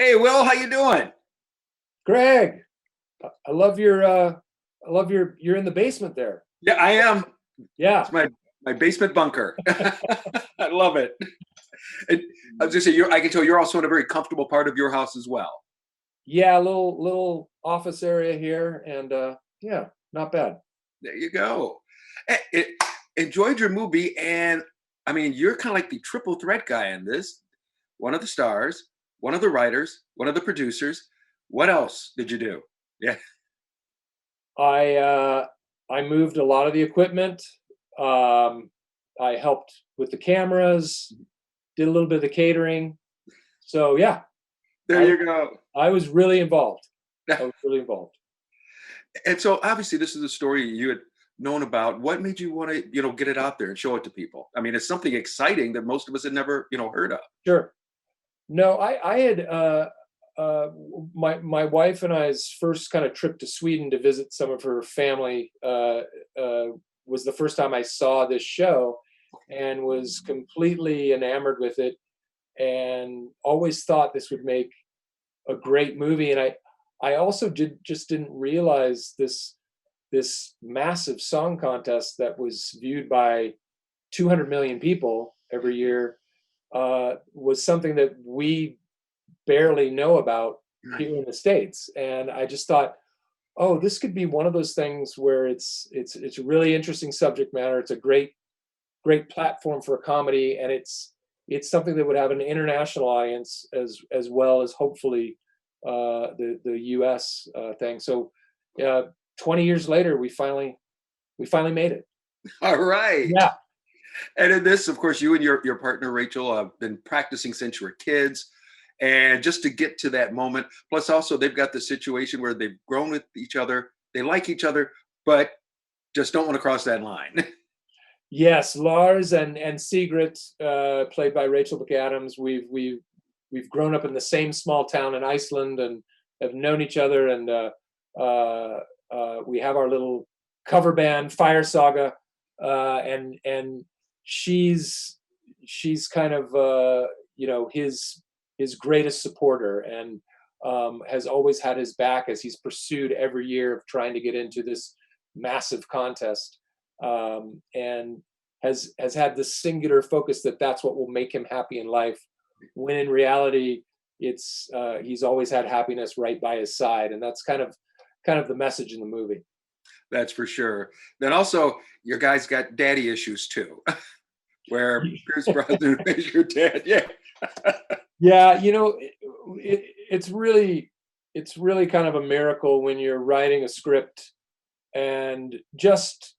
Hey, Will, how you doing? Greg, I love your you're in the basement there. Yeah, I am. Yeah. It's my basement bunker. I love it. And I was just say, I can tell you're also in a very comfortable part of your house as well. Yeah, a little office area here and yeah, not bad. There you go. Enjoyed your movie, and I mean, you're kind of like the triple threat guy in this. One of the stars, one of the writers, one of the producers. What else did you do? Yeah. I uh I moved a lot of the equipment. Um I helped with the cameras, did a little bit of the catering. So yeah, There I you go. I was really involved. I was really involved. And so obviously this is a story you had known about. What made you want to, get it out there and show it to people? I mean, it's something exciting that most of us had never, heard of. Sure. No, I had my wife and I's first kind of trip to Sweden to visit some of her family uh, was the first time I saw this show, and was completely enamored with it, and always thought this would make a great movie. And I also just didn't realize this massive song contest that was viewed by 200 million people every year was something that we barely know about Right. here in the States. And I just thought, oh, this could be one of those things where it's a really interesting subject matter. It's a great platform for a comedy, and it's something that would have an international audience as well as hopefully the U.S. Thing. So 20 years later, we finally made it. All right. Yeah. And in this, of course, you and your partner Rachel have been practicing since you were kids. And just to get to that moment, plus also they've got the situation where they've grown with each other, they like each other, but just don't want to cross that line. Yes, Lars and Sigrid, played by Rachel McAdams. We've grown up in the same small town in Iceland and have known each other. And we have our little cover band, Fire Saga, and she's kind of his greatest supporter, and has always had his back as he's pursued every year of trying to get into this massive contest, and has had this singular focus that that's what will make him happy in life, when in reality it's he's always had happiness right by his side. And that's kind of the message in the movie. That's for sure. Then also, your guys got daddy issues too, where Pierce Brosnan is your dad. Yeah. Yeah, it's really kind of a miracle when you're writing a script, and just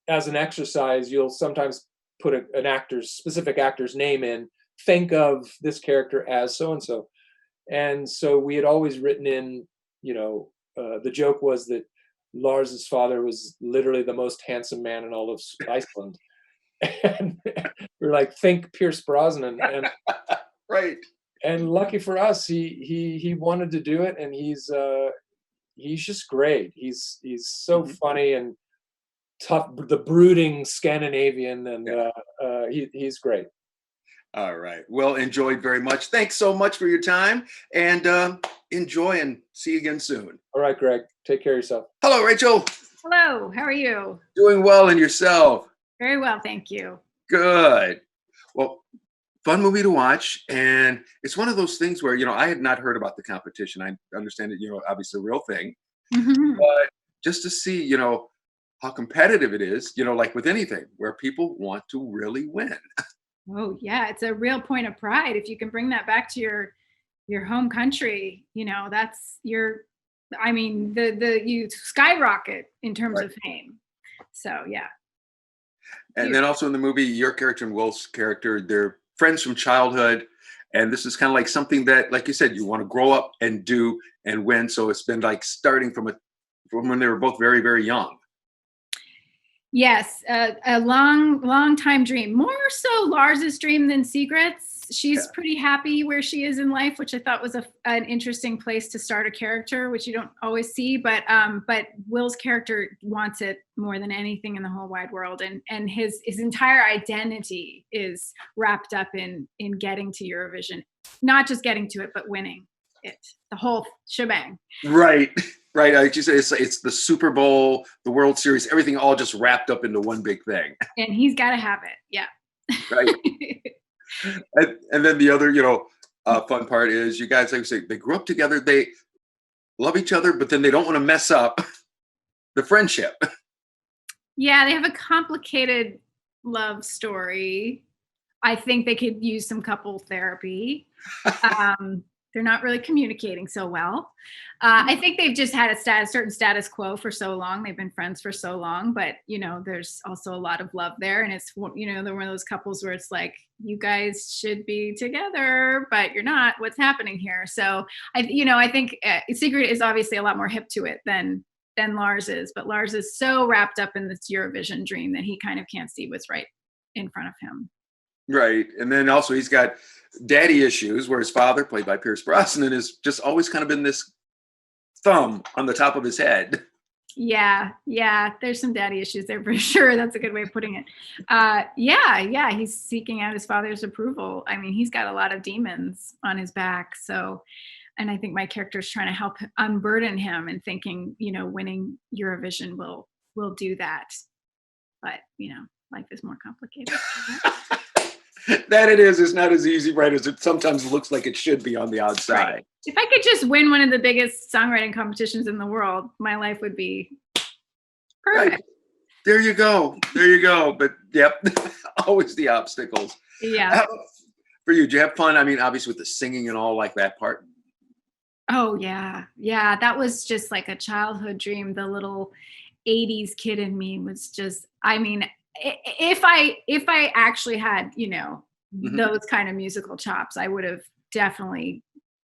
as an exercise, you'll sometimes put an actor's specific actor's name in. Think of this character as so and so, and so we had always written in. The joke was that Lars's father was literally the most handsome man in all of Iceland, and we're like, think Pierce Brosnan. Right. And lucky for us, he wanted to do it, and he's just great. He's so Mhm. funny and tough, the brooding Scandinavian, and Yeah. he's great. All right. Well, enjoyed very much. Thanks so much for your time, and enjoy, and see you again soon. All right, Greg, take care of yourself. Hello, Rachel. Hello, how are you? Doing well, and yourself? Very well, thank you. Good. Well, fun movie to watch, and it's one of those things where I had not heard about the competition. I understand that obviously a real thing, Mhm. but just to see how competitive it is, like with anything where people want to really win. Oh, yeah, it's a real point of pride if you can bring that back to your home country. That's your. I mean, the you skyrocket in terms Right. of fame. So yeah, And huge. then also in the movie, your character and Will's character, they're friends from childhood. And this is kind of like something that, like you said, you want to grow up and do and win. So it's been like starting from when they were both very, very young. Yes, a long time dream. More so Lars's dream than Secrets. Yeah. She's pretty happy where she is in life, which I thought was an interesting place to start a character, which you don't always see. But Will's character wants it more than anything in the whole wide world, and his entire identity is wrapped up in getting to Eurovision, not just getting to it, but winning. it, the whole shebang. Right. Right. Like you said, it's the Super Bowl, the World Series, everything all just wrapped up into one big thing. And he's got to have it. Yeah. Right. And then the other, fun part is you guys, like I say, they grew up together. They love each other, but then they don't want to mess up the friendship. Yeah, they have a complicated love story. I think they could use some couple therapy. They're not really communicating so well. I think they've just had a certain status quo for so long. They've been friends for so long, but there's also a lot of love there. And it's, they're one of those couples where it's like, you guys should be together, but you're not. What's happening here? So I think Sigrid is obviously a lot more hip to it than Lars is, but Lars is so wrapped up in this Eurovision dream that he kind of can't see what's right in front of him. Right. And then also he's got daddy issues where his father, played by Pierce Brosnan, has just always kind of been this thumb on the top of his head. Yeah. There's some daddy issues there for sure. That's a good way of putting it. Yeah. He's seeking out his father's approval. I mean, he's got a lot of demons on his back. So, and I think my character is trying to help unburden him and thinking, winning Eurovision will do that. But, life is more complicated. That it is. It's not as easy, right, as it sometimes looks like it should be on the outside. Right. If I could just win one of the biggest songwriting competitions in the world, my life would be perfect. Right. There you go. But yep, always the obstacles. Yeah. For you, did you have fun? I mean, obviously with the singing and all like that part. Oh yeah. That was just like a childhood dream. The little 80s kid in me was just, I mean, if I actually had, those kind of musical chops, I would have definitely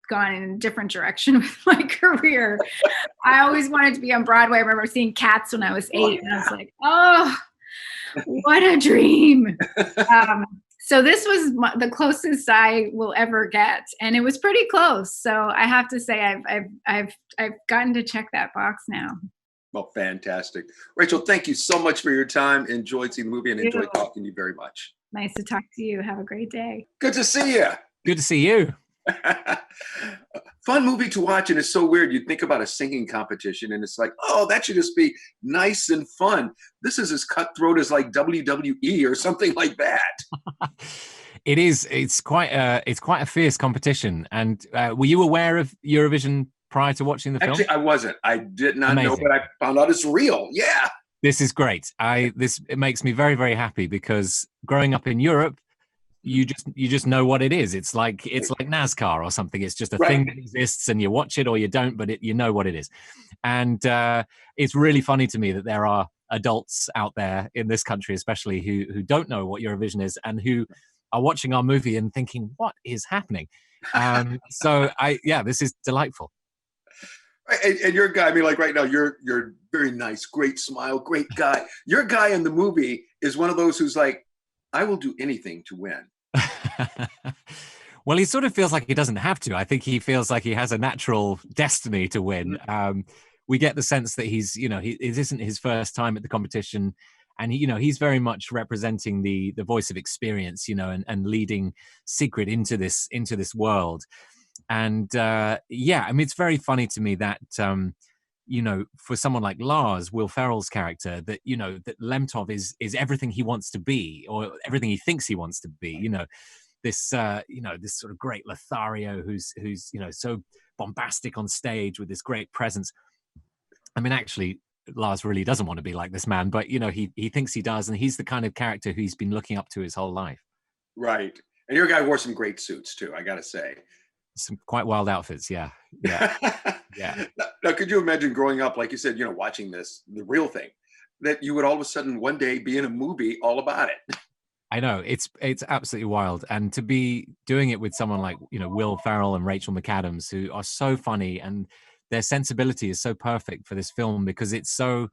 gone in a different direction with my career. I always wanted to be on Broadway. I remember seeing Cats when I was 8, and I was like, oh, what a dream. So this was the closest I will ever get, and it was pretty close. So I have to say, I've gotten to check that box now. Well, fantastic. Rachel, thank you so much for your time. Enjoyed seeing the movie and enjoyed talking to you very much. Nice to talk to you. Have a great day. Good to see you. Good to see you. Fun movie to watch, and it's so weird. You think about a singing competition, and it's like, oh, that should just be nice and fun. This is as cutthroat as like WWE or something like that. It is. It's quite a fierce competition. And were you aware of Eurovision prior to watching the film? Actually, I wasn't. I did not know, but I found out it's real. Yeah. This is great. It makes me very, very happy because growing up in Europe, you just know what it is. It's like NASCAR or something. It's just a thing that exists, and you watch it or you don't, but you know what it is. And it's really funny to me that there are adults out there in this country, especially who don't know what Eurovision is and who are watching our movie and thinking, what is happening? So this is delightful. And you're a guy, I mean, like right now, you're very nice, great smile, great guy. Your guy in the movie is one of those who's like, I will do anything to win. Well, he sort of feels like he doesn't have to. I think he feels like he has a natural destiny to win. We get the sense that he's, it isn't his first time at the competition. And he's very much representing the voice of experience, and leading Sigrid into this world. And I mean, it's very funny to me that for someone like Lars, Will Ferrell's character, that that Lemtov is everything he wants to be, or everything he thinks he wants to be. This sort of great Lothario who's so bombastic on stage with this great presence. I mean, actually, Lars really doesn't want to be like this man, but he thinks he does, and he's the kind of character who he's been looking up to his whole life. Right. And your guy wore some great suits too, I gotta say. Some quite wild outfits, yeah. Yeah. Now, could you imagine growing up, like you said, watching the real thing, that you would all of a sudden one day be in a movie all about it? I know, it's absolutely wild, and to be doing it with someone like Will Ferrell and Rachel McAdams, who are so funny, and their sensibility is so perfect for this film because it's so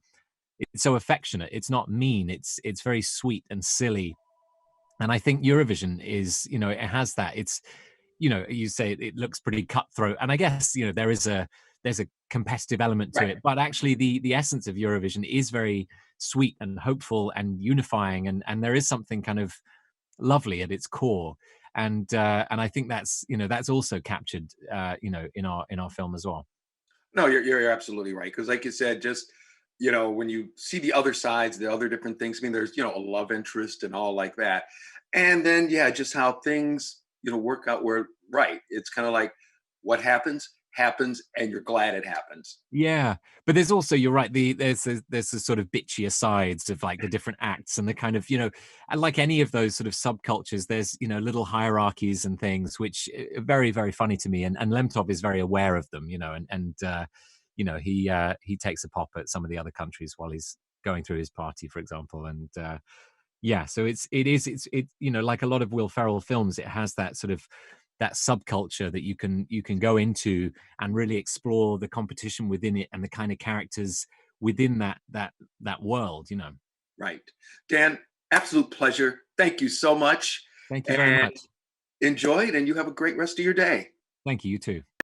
affectionate. It's not mean. It's very sweet and silly, and I think Eurovision is it has that. It's you say it looks pretty cutthroat, and I guess there's a competitive element to it, but actually the essence of Eurovision is very sweet and hopeful and unifying, and there is something kind of lovely at its core. and I think that's, you know, that's also captured, you know, in our film as well. No, you're absolutely right. Because like you said, just when you see the other sides, the other different things. I mean, there's a love interest and all like that, and then yeah, just how things work out. Where right, it's kind of like what happens, and you're glad it happens. Yeah, but there's also, you're right, there's the sort of bitchier sides of like the different acts and the kind of, you know, and like any of those sort of subcultures, there's, you know, little hierarchies and things which are very, very funny to me. And Lemtov is very aware of them, you know, and you know, he takes a pop at some of the other countries while he's going through his party, for example. And yeah, so it's you know, like a lot of Will Ferrell films, it has that sort of that subculture that you can go into and really explore the competition within it and the kind of characters within that world, you know. Right, Dan. Absolute pleasure. Thank you so much, Thank you very and much. enjoy it. And you have a great rest of your day. Thank you, you too.